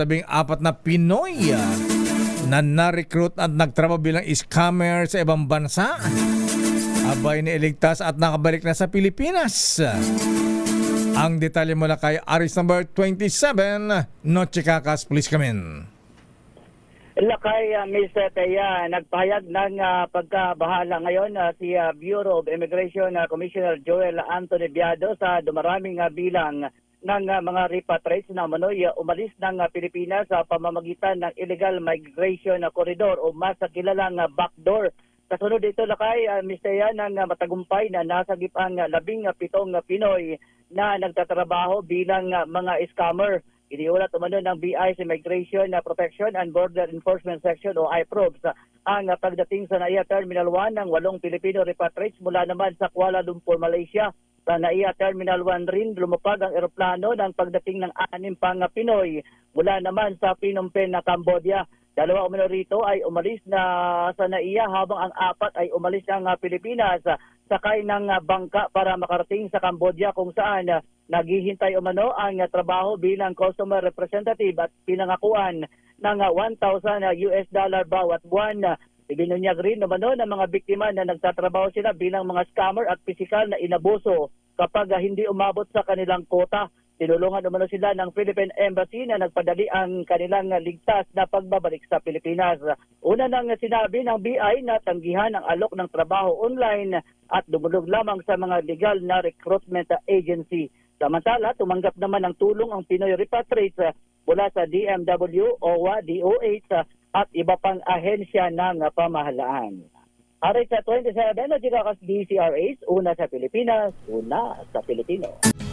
14 na Pinoy na na-recruit at nagtrabaho bilang scammer sa ibang bansa abay niiligtas at nakabalik na sa Pilipinas. Ang detalye mula kay Aris number 27, Noche Kakas, please come in. Lakay, Mr. Taya, nagpahayag ng pagkabahala ngayon si Bureau of Immigration Commissioner Joel Anthony Biado sa dumaraming bilang ng mga repatriates na manoy umalis ng Pilipinas sa pamamagitan ng illegal migration corridor o mas kilalang backdoor. Kasunod dito, Lakay, Mr. Taya, ng matagumpay na nasagip ang 17 Pinoy na nagtatrabaho bilang mga scammer. Iniulat umano ng BI sa Immigration Protection and Border Enforcement Section o IPROBS ang pagdating sa NAIA Terminal 1 ng 8 Pilipino repatriates mula naman sa Kuala Lumpur, Malaysia. Sa NAIA Terminal 1 rin lumapag ang eroplano ng pagdating ng 6 pang Pinoy mula naman sa Phnom Penh, Cambodia. Dalawa umano rito ay umalis na sa NAIA habang ang 4 ay umalis ng Pilipinas sakay ng bangka para makarating sa Cambodia kung saan naghihintay umano ang trabaho bilang customer representative at pinangakuan ng $1,000 bawat buwan. Ibinunyag rin umano ng mga biktima na nagtatrabaho sila bilang mga scammer at pisikal na inabuso kapag hindi umabot sa kanilang kota. Tinulungan umano sila ng Philippine Embassy na nagpadali ang kanilang ligtas na pagbabalik sa Pilipinas. Una nang sinabi ng BI na tanggihan ang alok ng trabaho online at dumulog lamang sa mga legal na recruitment agency. Samantala, tumanggap naman ng tulong ang Pinoy repatriates mula sa DMW, OWA, DOH at iba pang ahensya ng pamahalaan. Aray sa 27 na Chikakas DCRAs, una sa Pilipinas, una sa Pilipino.